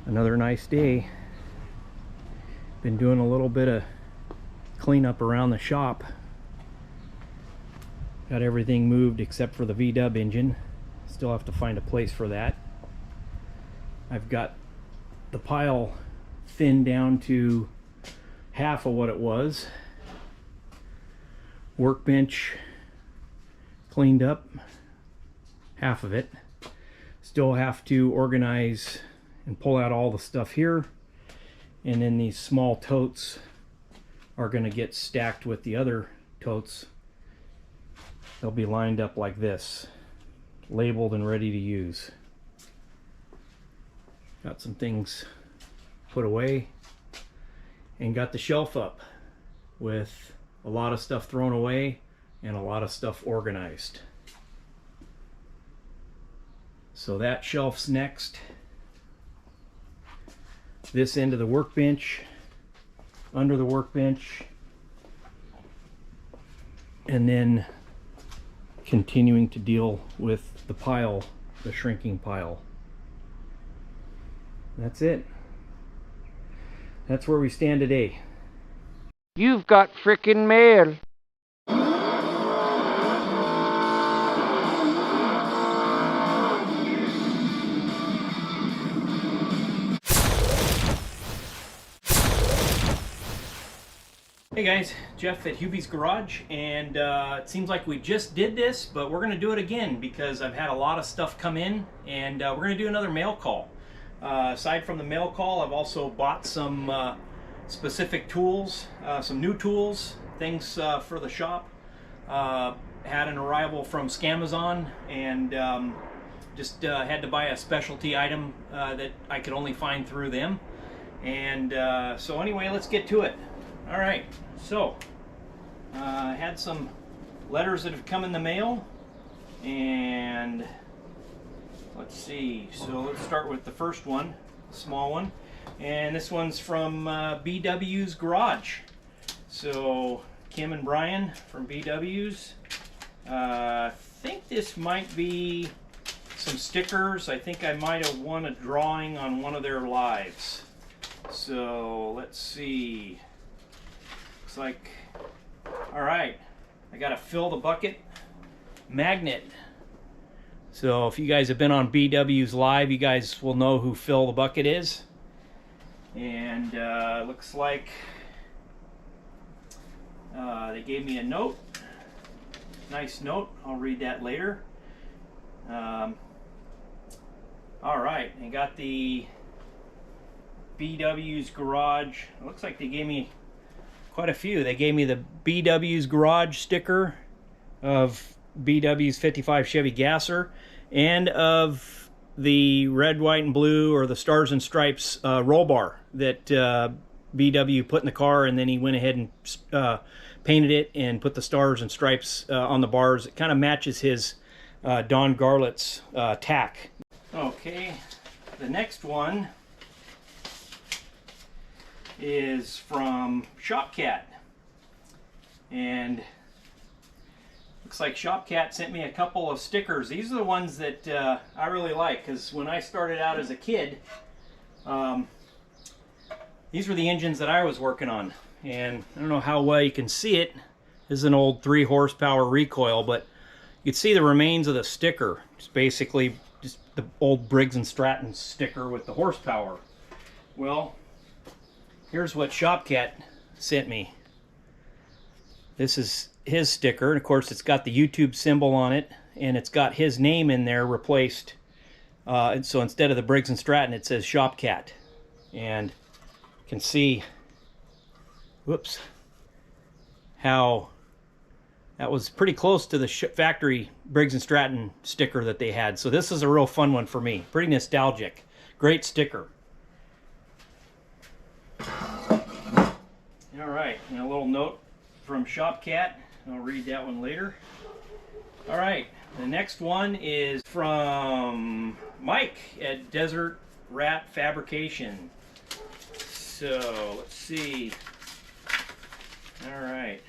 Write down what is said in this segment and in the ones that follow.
Another nice day. Been doing a little bit of cleanup around the shop. Got everything moved except for the V-dub engine. Still have to find a place for that. I've got the pile thinned down to half of what it was. Workbench cleaned up, half of it. Still have to organize and pull out all the stuff here, and then these small totes are going to get stacked with the other totes. They'll be lined up like this, labeled and ready to use. Got some things put away and got the shelf up with a lot of stuff thrown away and a lot of stuff organized. So that shelf's next. This end of the workbench, under the workbench, and then continuing to deal with the pile, the shrinking pile. That's it. That's where we stand today. You've got frickin' mail. Hey guys, Jeff at Hubie's Garage, and it seems like we just did this, but we're going to do it again because I've had a lot of stuff come in, and we're going to do another mail call. Aside from the mail call, I've also bought some specific tools, some new tools, things for the shop. Had an arrival from Scamazon, and just had to buy a specialty item that I could only find through them. And so anyway, let's get to it. All right, so I had some letters that have come in the mail, and let's see. So let's start with the first one, the small one, and this one's from BW's Garage. So Kim and Brian from BW's. I think this might be some stickers. I think I might have won a drawing on one of their lives. So let's see. Looks like, all right, I got a fill the bucket magnet. So if you guys have been on BW's Live, you guys will know who Fill the Bucket is. And looks like they gave me a note, nice note. I'll read that later. All right, I got the BW's Garage. It looks like they gave me quite a few. They gave me the BW's Garage sticker of BW's 55 Chevy Gasser, and of the red, white, and blue, or the Stars and Stripes roll bar that BW put in the car, and then he went ahead and painted it and put the Stars and Stripes on the bars. It kind of matches his Don Garlett's tack. Okay, the next one is from Shopcat, and looks like Shopcat sent me a couple of stickers. These are the ones that I really like, because when I started out as a kid, these were the engines that I was working on, and I don't know how well you can see it. This is an old 3 horsepower recoil, but you can see the remains of the sticker. It's basically just the old Briggs & Stratton sticker with the horsepower. Well, here's what Shopcat sent me. This is his sticker, and of course it's got the YouTube symbol on it, and it's got his name in there replaced. And so instead of the Briggs & Stratton, it says Shopcat. And you can see, whoops, how that was pretty close to the factory Briggs & Stratton sticker that they had. So this is a real fun one for me. Pretty nostalgic. Great sticker. All right, and a little note from Shopcat. I'll read that one later. All right, the next one is from Mike at Desert Rat Fabrication. So let's see. All right,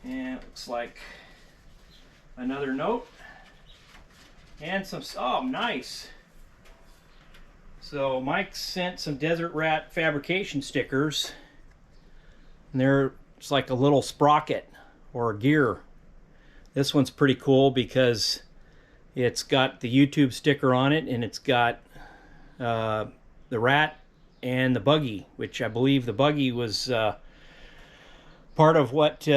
and it looks like another note and some, oh nice, So Mike sent some Desert Rat Fabrication stickers, and it's like a little sprocket or a gear. This one's pretty cool because it's got the YouTube sticker on it, and it's got the rat and the buggy, which I believe the buggy was part of what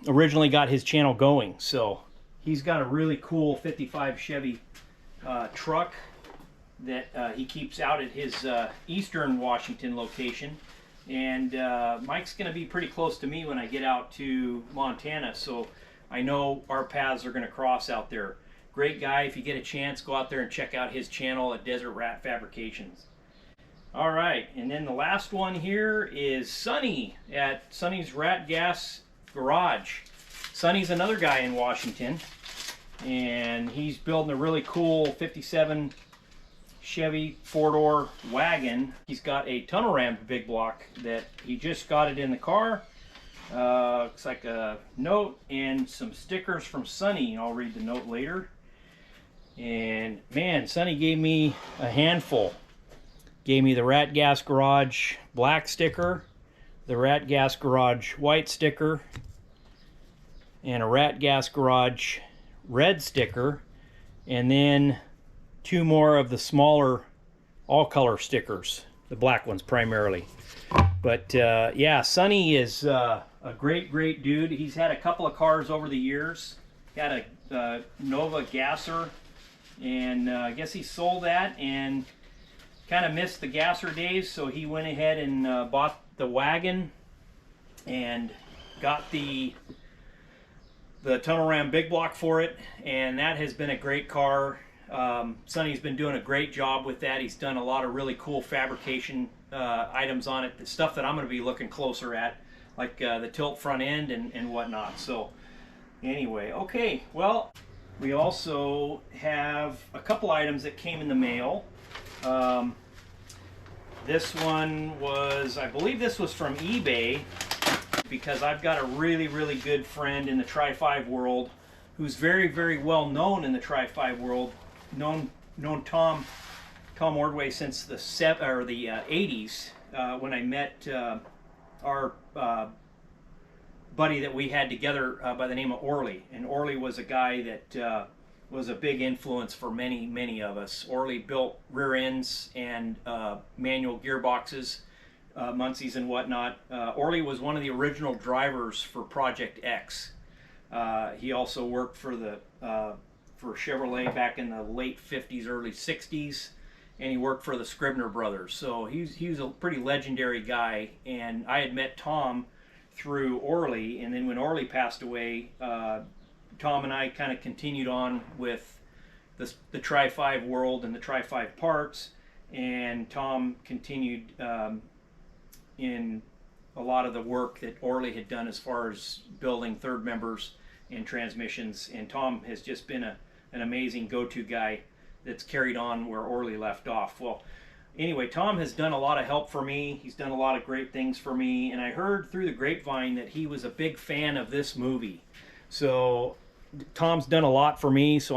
originally got his channel going. So he's got a really cool 55 Chevy truck that he keeps out at his Eastern Washington location. And Mike's going to be pretty close to me when I get out to Montana, so I know our paths are going to cross out there. Great guy. If you get a chance, go out there and check out his channel at Desert Rat Fabrications. All right, and then the last one here is Sonny at Sonny's RatGasGarage. Sonny's another guy in Washington, and he's building a really cool 57 Chevy four-door wagon. He's got a tunnel ram big block that he just got it in the car. Looks like a note and some stickers from Sonny. I'll read the note later. And man, Sonny gave me a handful. Gave me the RatGasGarage black sticker, the RatGasGarage white sticker, and a RatGasGarage red sticker, and then two more of the smaller all-color stickers, the black ones primarily. But yeah, Sonny is a great dude. He's had a couple of cars over the years. Got a Nova Gasser, and I guess he sold that and kind of missed the Gasser days, so he went ahead and bought the wagon and got the tunnel ram big block for it, and that has been a great car. Sonny's been doing a great job with that. He's done a lot of really cool fabrication items on it, the stuff that I'm going to be looking closer at, like the tilt front end and whatnot. So anyway, okay, well, we also have a couple items that came in the mail. This one was, I believe this was from eBay, because I've got a really good friend in the Tri-5 world who's very well known in the Tri-5 world. Known Tom Ordway since the 80s, when I met our buddy that we had together by the name of Orly. And Orly was a guy that was a big influence for many of us. Orly built rear ends and manual gearboxes, Muncie's and whatnot. Orly was one of the original drivers for Project X. He also worked for Chevrolet back in the late 50s, early 60s, and he worked for the Scribner brothers. So he was a pretty legendary guy, and I had met Tom through Orly, and then when Orly passed away, Tom and I kind of continued on with the Tri-5 world and the Tri-5 parts, and Tom continued in a lot of the work that Orly had done as far as building third members and transmissions, and Tom has just been an amazing go-to guy that's carried on where Orly left off. Well, anyway, Tom has done a lot of help for me. He's done a lot of great things for me, and I heard through the grapevine that he was a big fan of this movie. So Tom's done a lot for me, so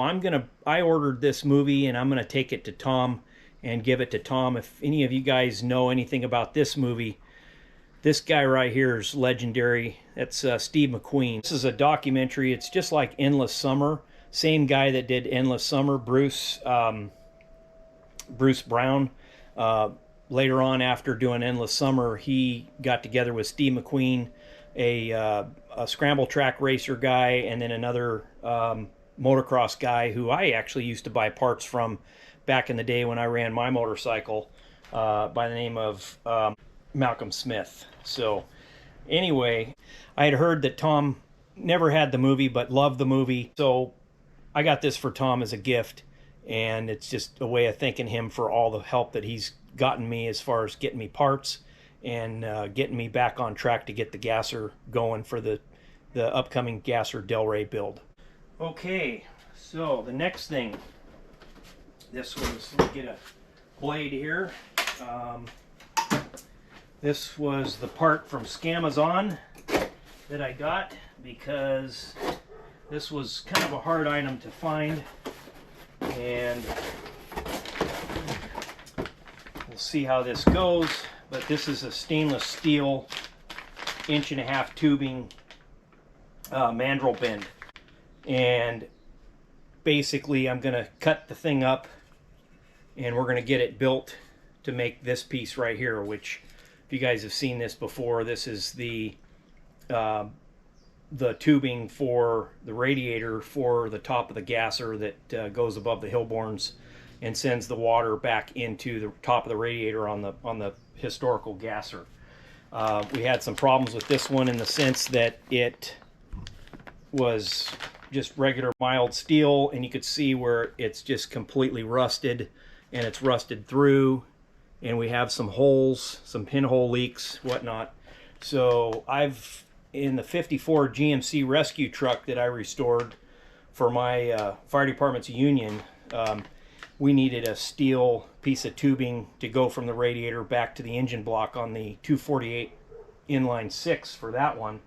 I ordered this movie, and I'm gonna take it to Tom and give it to Tom. If any of you guys know anything about this movie, this guy right here is legendary. That's Steve McQueen. This is a documentary. It's just like Endless Summer. Same guy that did Endless Summer, Bruce Brown. Later on, after doing Endless Summer, he got together with Steve McQueen, a scramble track racer guy, and then another motocross guy who I actually used to buy parts from back in the day when I ran my motorcycle, by the name of Malcolm Smith. So anyway, I had heard that Tom never had the movie but loved the movie, so I got this for Tom as a gift, and it's just a way of thanking him for all the help that he's gotten me as far as getting me parts and getting me back on track to get the Gasser going for the upcoming Gasser Delray build. Okay, so the next thing, this was, let me get a blade here. This was the part from Scamazon that I got because this was kind of a hard item to find, and see how this goes, but this is a stainless steel 1.5" tubing mandrel bend, and basically I'm gonna cut the thing up and we're gonna get it built to make this piece right here, which if you guys have seen this before, this is the tubing for the radiator for the top of the gasser that goes above the Hilborns and sends the water back into the top of the radiator on the historical gasser. We had some problems with this one in the sense that it was just regular mild steel, and you could see where it's just completely rusted, and it's rusted through, and we have some holes, some pinhole leaks, whatnot. So I've, in the 54 GMC rescue truck that I restored for my fire department's union, we needed a steel piece of tubing to go from the radiator back to the engine block on the 248 inline 6 for that one.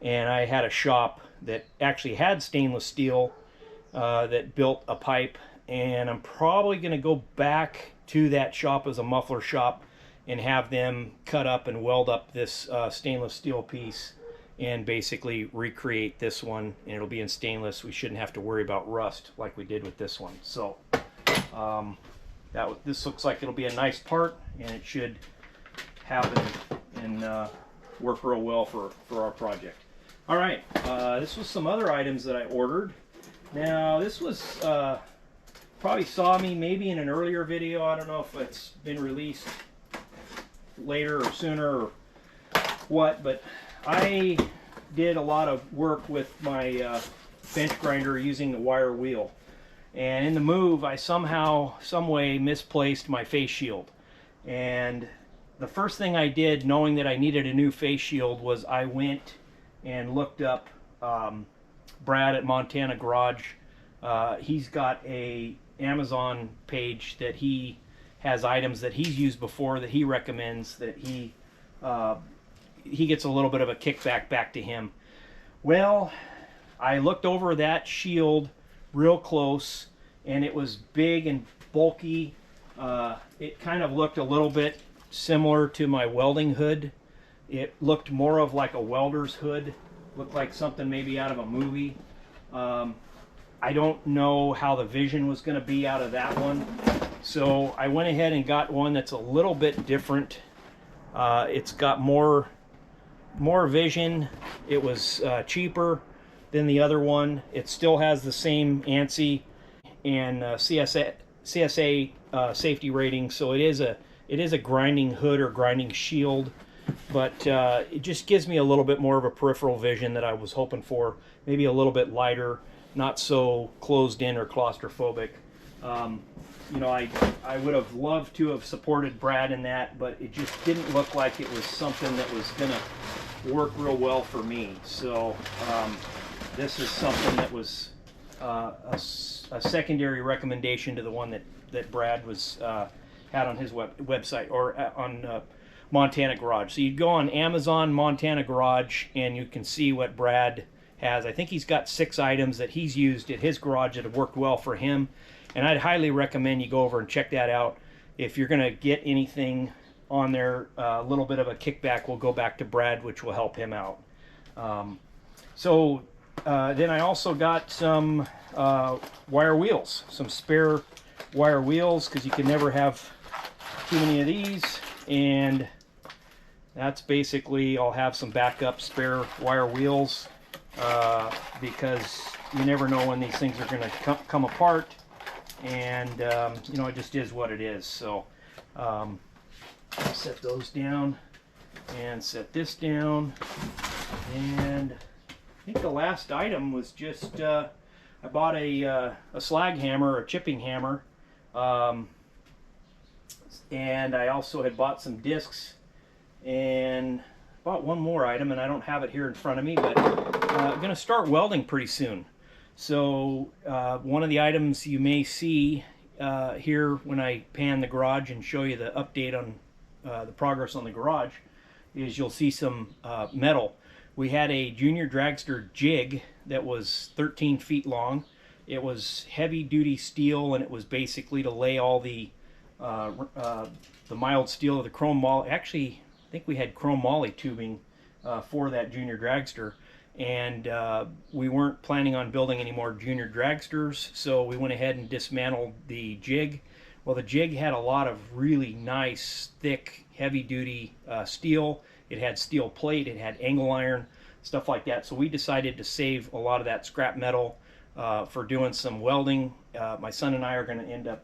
And I had a shop that actually had stainless steel that built a pipe, and I'm probably going to go back to that shop as a muffler shop and have them cut up and weld up this stainless steel piece and basically recreate this one, and it'll be in stainless. We shouldn't have to worry about rust like we did with this one. So this looks like it'll be a nice part, and it should happen and work real well for our project. All right, this was some other items that I ordered. Now this was probably saw me maybe in an earlier video. I don't know if it's been released later or sooner or what, but I did a lot of work with my bench grinder using the wire wheel. And in the move, I somehow, some way misplaced my face shield. And the first thing I did, knowing that I needed a new face shield, was I went and looked up Brad at Montana Garage. He's got a Amazon page that he has items that he's used before that he recommends, that he gets a little bit of a kickback back to him. Well, I looked over that shield real close, and it was big and bulky. It kind of looked a little bit similar to my welding hood. It looked more of like a welder's hood, looked like something maybe out of a movie. I don't know how the vision was going to be out of that one, so I went ahead and got one that's a little bit different. It's got more vision. It was cheaper than the other one. It still has the same ANSI and CSA safety rating, so it is a grinding hood or grinding shield, but it just gives me a little bit more of a peripheral vision that I was hoping for. Maybe a little bit lighter, not so closed in or claustrophobic. You know, I would have loved to have supported Brad in that, but it just didn't look like it was something that was gonna work real well for me. So this is something that was a secondary recommendation to the one that Brad was had on his website, or on Montana Garage. So you'd go on Amazon Montana Garage and you can see what Brad has. I think he's got 6 items that he's used at his garage that have worked well for him, and I'd highly recommend you go over and check that out. If you're gonna get anything on there, a little bit of a kickback will go back to Brad, which will help him out. Then I also got some wire wheels, some spare wire wheels, because you can never have too many of these, and that's basically, I'll have some backup spare wire wheels because you never know when these things are going to come apart, and you know, it just is what it is. So I'll set those down and set this down, and I think the last item was just I bought a slag hammer, a chipping hammer, and I also had bought some discs and bought one more item, and I don't have it here in front of me, but I'm going to start welding pretty soon. So one of the items you may see here when I pan the garage and show you the update on the progress on the garage is you'll see some metal. We had a junior dragster jig that was 13 feet long. It was heavy duty steel, and it was basically to lay all the the mild steel of the chrome moly. Actually, I think we had chrome moly tubing for that junior dragster, and we weren't planning on building any more junior dragsters, so we went ahead and dismantled the jig. Well, the jig had a lot of really nice, thick, heavy-duty steel. It had steel plate, it had angle iron, stuff like that. So we decided to save a lot of that scrap metal for doing some welding. My son and I are going to end up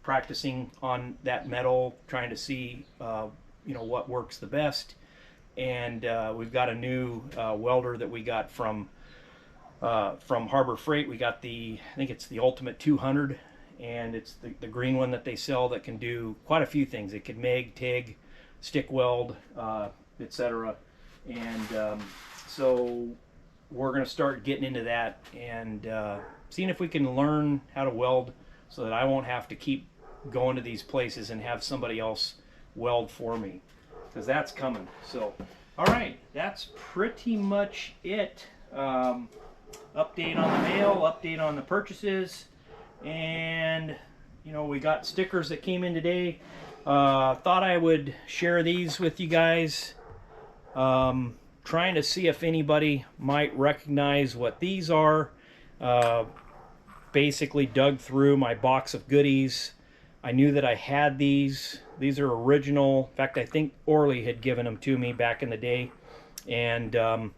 practicing on that metal, trying to see what works the best. And we've got a new welder that we got from Harbor Freight. We got I think it's the Ultimate 200, and it's the green one that they sell that can do quite a few things. It can MIG, TIG, stick weld, etc. And so we're going to start getting into that and seeing if we can learn how to weld so that I won't have to keep going to these places and have somebody else weld for me, because that's coming. So, all right, that's pretty much it. Update on the mail, update on the purchases, and we got stickers that came in today. Thought I would share these with you guys. Trying to see if anybody might recognize what these are. Basically dug through my box of goodies. I knew that I had these. These are original. In fact, I think Orly had given them to me back in the day. And I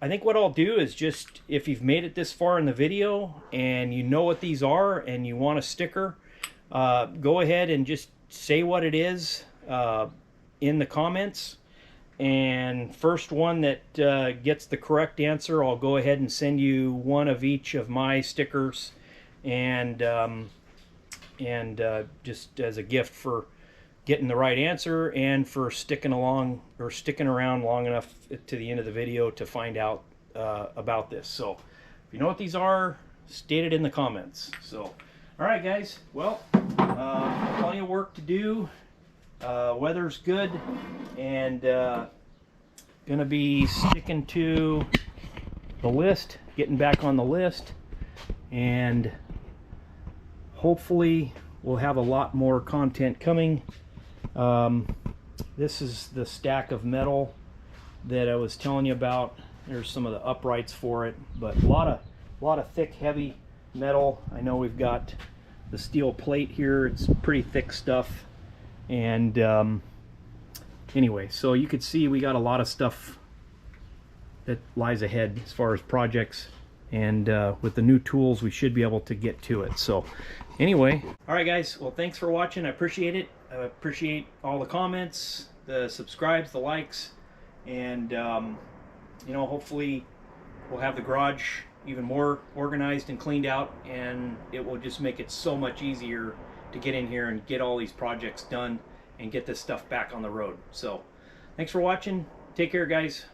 think what I'll do is just, if you've made it this far in the video and you know what these are and you want a sticker, go ahead and just say what it is in the comments. And first one that gets the correct answer, I'll go ahead and send you one of each of my stickers, and just as a gift for getting the right answer and for sticking around long enough to the end of the video to find out about this. So if you know what these are, state it in the comments. So all right, guys, well, plenty of work to do. Weather's good, and gonna be sticking to the list, getting back on the list, and hopefully we'll have a lot more content coming. This is the stack of metal that I was telling you about. There's some of the uprights for it, but a lot of thick, heavy metal. I know we've got the steel plate here. It's pretty thick stuff. And anyway, so you could see we got a lot of stuff that lies ahead as far as projects, and with the new tools we should be able to get to it. So anyway, all right, guys, well, thanks for watching. I appreciate it. I appreciate all the comments, the subscribes, the likes, and hopefully we'll have the garage even more organized and cleaned out, and it will just make it so much easier to get in here and get all these projects done and get this stuff back on the road. So thanks for watching. Take care, guys.